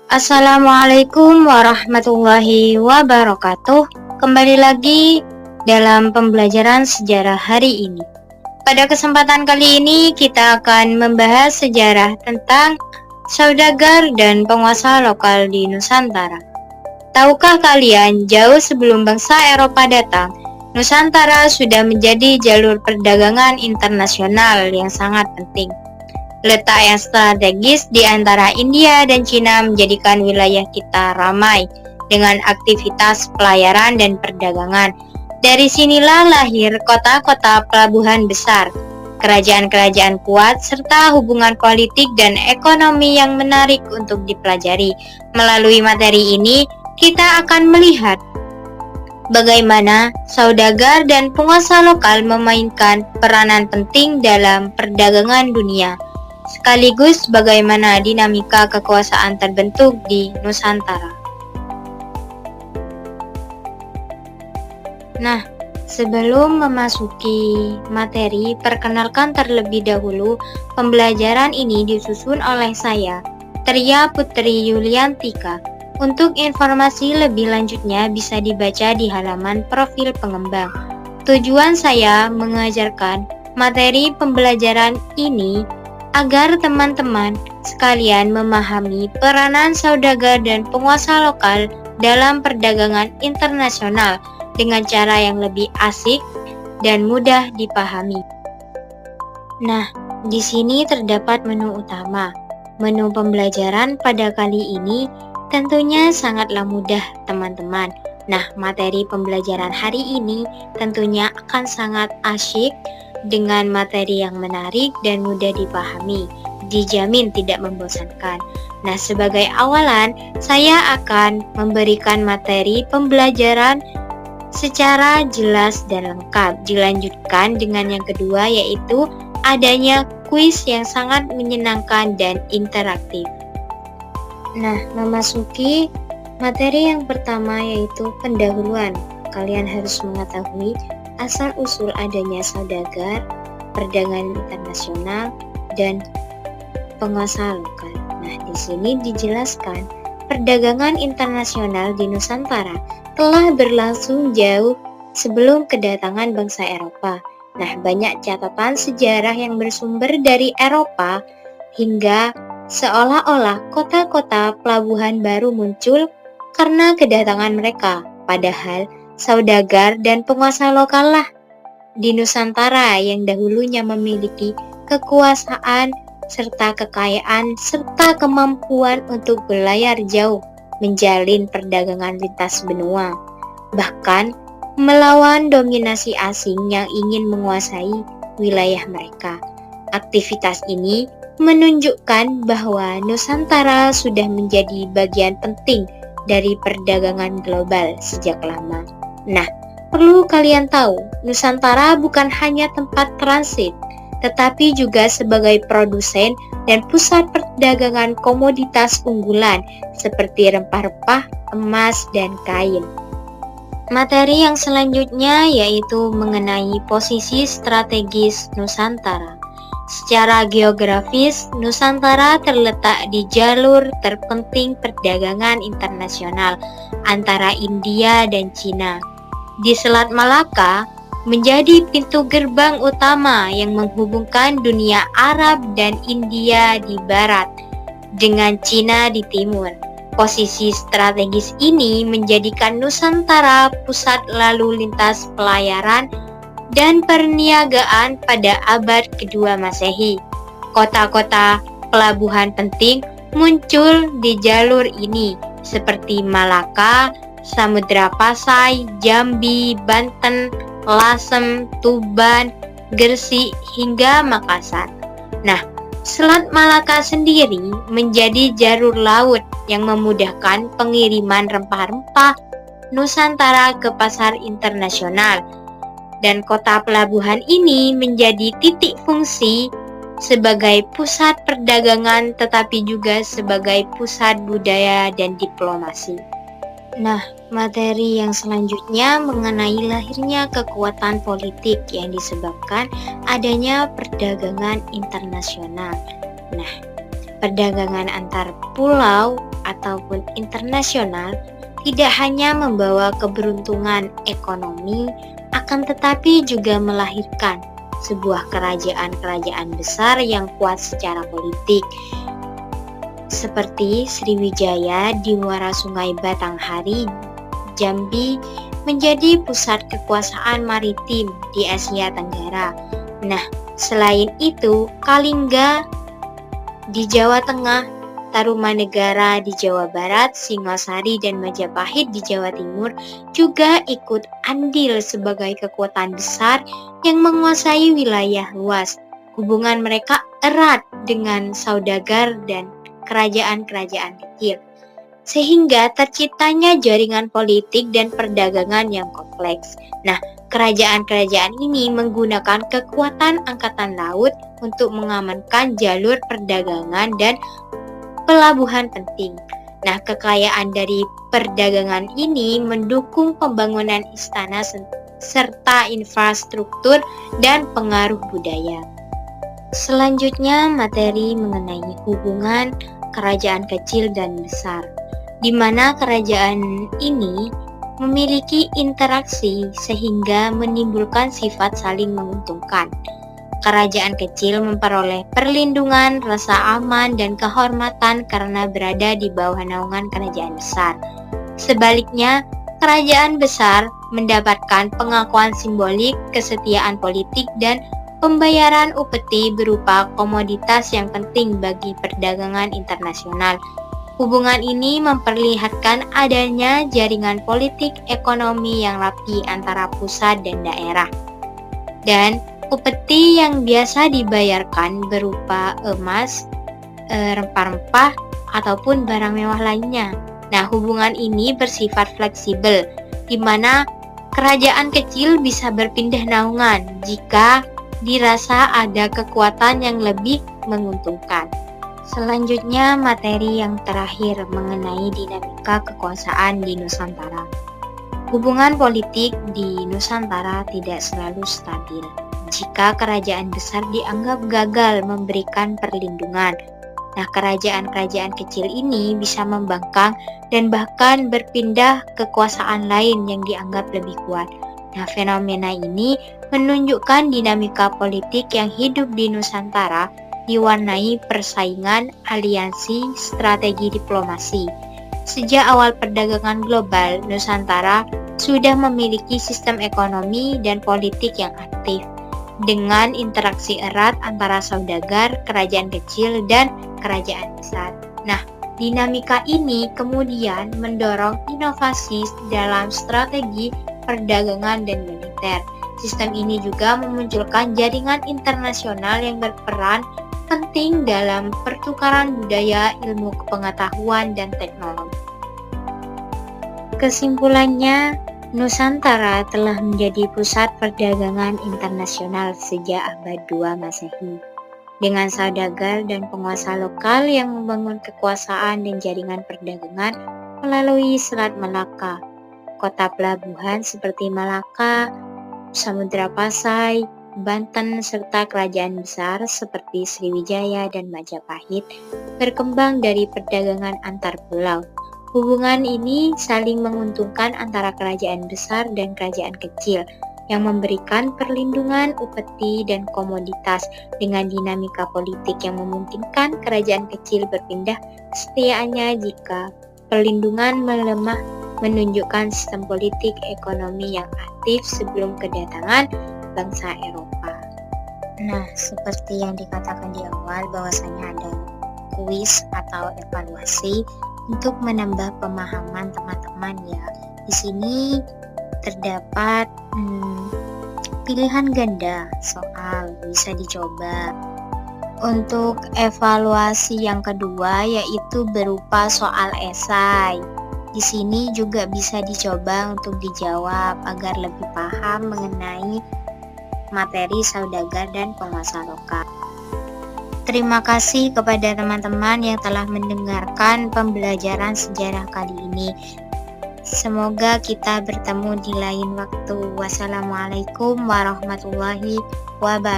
Assalamualaikum warahmatullahi wabarakatuh. Kembali lagi dalam pembelajaran sejarah hari ini. Pada kesempatan kali ini kita akan membahas sejarah tentang saudagar dan penguasa lokal di Nusantara. Tahukah kalian, jauh sebelum bangsa Eropa datang, Nusantara sudah menjadi jalur perdagangan internasional yang sangat penting. Letak yang strategis di antara India dan Cina menjadikan wilayah kita ramai dengan aktivitas pelayaran dan perdagangan. Dari sinilah lahir kota-kota pelabuhan besar, kerajaan-kerajaan kuat, serta hubungan politik dan ekonomi yang menarik untuk dipelajari. Melalui materi ini, kita akan melihat bagaimana saudagar dan penguasa lokal memainkan peranan penting dalam perdagangan dunia, sekaligus bagaimana dinamika kekuasaan terbentuk di Nusantara. Nah, sebelum memasuki materi, perkenalkan terlebih dahulu pembelajaran ini disusun oleh saya, Tria Putri Yuliantika. Untuk informasi lebih lanjutnya bisa dibaca di halaman profil pengembang. Tujuan saya mengajarkan materi pembelajaran ini agar teman-teman sekalian memahami peranan saudagar dan penguasa lokal dalam perdagangan internasional dengan cara yang lebih asik dan mudah dipahami. Nah, di sini terdapat menu utama. Menu pembelajaran pada kali ini tentunya sangatlah mudah, teman-teman. Nah, materi pembelajaran hari ini tentunya akan sangat asyik dengan materi yang menarik dan mudah dipahami, dijamin tidak membosankan. Nah, sebagai awalan, saya akan memberikan materi pembelajaran secara jelas dan lengkap. Dilanjutkan dengan yang kedua, yaitu adanya kuis yang sangat menyenangkan dan interaktif. Nah, memasuki materi yang pertama, yaitu pendahuluan. Kalian harus mengetahui asal-usul adanya saudagar, perdagangan internasional, dan penguasa lokal. Nah, di sini dijelaskan perdagangan internasional di Nusantara telah berlangsung jauh sebelum kedatangan bangsa Eropa. Nah, banyak catatan sejarah yang bersumber dari Eropa hingga seolah-olah kota-kota pelabuhan baru muncul karena kedatangan mereka. Padahal saudagar dan penguasa lokal lah di Nusantara yang dahulunya memiliki kekuasaan serta kekayaan serta kemampuan untuk berlayar jauh, menjalin perdagangan lintas benua, bahkan melawan dominasi asing yang ingin menguasai wilayah mereka. Aktivitas ini menunjukkan bahwa Nusantara sudah menjadi bagian penting dari perdagangan global sejak lama. Nah, perlu kalian tahu, Nusantara bukan hanya tempat transit, tetapi juga sebagai produsen dan pusat perdagangan komoditas unggulan seperti rempah-rempah, emas, dan kain. Materi yang selanjutnya yaitu mengenai posisi strategis Nusantara. Secara geografis, Nusantara terletak di jalur terpenting perdagangan internasional antara India dan Cina. Di Selat Malaka menjadi pintu gerbang utama yang menghubungkan dunia Arab dan India di barat dengan Cina di timur. Posisi strategis ini menjadikan Nusantara pusat lalu lintas pelayaran dan perniagaan pada abad kedua Masehi. Kota-kota pelabuhan penting muncul di jalur ini seperti Malaka, Samudra Pasai, Jambi, Banten, Lasem, Tuban, Gresik, hingga Makassar. Nah, Selat Malaka sendiri menjadi jalur laut yang memudahkan pengiriman rempah-rempah Nusantara ke pasar internasional. Dan kota pelabuhan ini menjadi titik fungsi sebagai pusat perdagangan tetapi juga sebagai pusat budaya dan diplomasi. Nah, materi yang selanjutnya mengenai lahirnya kekuatan politik yang disebabkan adanya perdagangan internasional. Nah, perdagangan antar pulau ataupun internasional tidak hanya membawa keberuntungan ekonomi, akan tetapi juga melahirkan sebuah kerajaan-kerajaan besar yang kuat secara politik, seperti Sriwijaya di muara Sungai Batanghari, Jambi menjadi pusat kekuasaan maritim di Asia Tenggara. Nah, selain itu, Kalingga di Jawa Tengah, Tarumanegara di Jawa Barat, Singosari dan Majapahit di Jawa Timur juga ikut andil sebagai kekuatan besar yang menguasai wilayah luas. Hubungan mereka erat dengan saudagar dan kerajaan-kerajaan kecil, sehingga terciptanya jaringan politik dan perdagangan yang kompleks. Nah, kerajaan-kerajaan ini menggunakan kekuatan angkatan laut untuk mengamankan jalur perdagangan dan pelabuhan penting. Nah, kekayaan dari perdagangan ini mendukung pembangunan istana serta infrastruktur dan pengaruh budaya. Selanjutnya, materi mengenai hubungan kerajaan kecil dan besar, di mana kerajaan ini memiliki interaksi sehingga menimbulkan sifat saling menguntungkan. Kerajaan kecil memperoleh perlindungan, rasa aman, dan kehormatan karena berada di bawah naungan kerajaan besar. Sebaliknya, kerajaan besar mendapatkan pengakuan simbolik, kesetiaan politik, dan pembayaran upeti berupa komoditas yang penting bagi perdagangan internasional. Hubungan ini memperlihatkan adanya jaringan politik ekonomi yang rapi antara pusat dan daerah. Dan upeti yang biasa dibayarkan berupa emas, rempah-rempah, ataupun barang mewah lainnya. Nah, hubungan ini bersifat fleksibel, di mana kerajaan kecil bisa berpindah naungan jika dirasa ada kekuatan yang lebih menguntungkan. Selanjutnya, materi yang terakhir mengenai dinamika kekuasaan di Nusantara. Hubungan politik di Nusantara tidak selalu stabil jika kerajaan besar dianggap gagal memberikan perlindungan. Nah, kerajaan-kerajaan kecil ini bisa membangkang dan bahkan berpindah kekuasaan lain yang dianggap lebih kuat. Nah, fenomena ini menunjukkan dinamika politik yang hidup di Nusantara diwarnai persaingan, aliansi, strategi diplomasi. Sejak awal perdagangan global, Nusantara sudah memiliki sistem ekonomi dan politik yang aktif, dengan interaksi erat antara saudagar, kerajaan kecil, dan kerajaan besar. Nah, dinamika ini kemudian mendorong inovasi dalam strategi perdagangan dan militer. Sistem ini juga memunculkan jaringan internasional yang berperan penting dalam pertukaran budaya, ilmu pengetahuan, dan teknologi. Kesimpulannya, Nusantara telah menjadi pusat perdagangan internasional sejak abad 2 Masehi. Dengan saudagar dan penguasa lokal yang membangun kekuasaan dan jaringan perdagangan melalui Selat Malaka, kota pelabuhan seperti Malaka, Samudra Pasai, Banten, serta kerajaan besar seperti Sriwijaya dan Majapahit berkembang dari perdagangan antar pulau. Hubungan ini saling menguntungkan antara kerajaan besar dan kerajaan kecil yang memberikan perlindungan upeti dan komoditas dengan dinamika politik yang memungkinkan kerajaan kecil berpindah kesetiaannya jika perlindungan melemah, menunjukkan sistem politik ekonomi yang aktif sebelum kedatangan bangsa Eropa. Nah, seperti yang dikatakan di awal bahwasanya ada kuis atau evaluasi untuk menambah pemahaman teman-teman ya. Di sini terdapat pilihan ganda soal bisa dicoba. Untuk evaluasi yang kedua yaitu berupa soal esai. Di sini juga bisa dicoba untuk dijawab agar lebih paham mengenai materi saudagar dan penguasa lokal. Terima kasih kepada teman-teman yang telah mendengarkan pembelajaran sejarah kali ini. Semoga kita bertemu di lain waktu. Wassalamualaikum warahmatullahi wabarakatuh.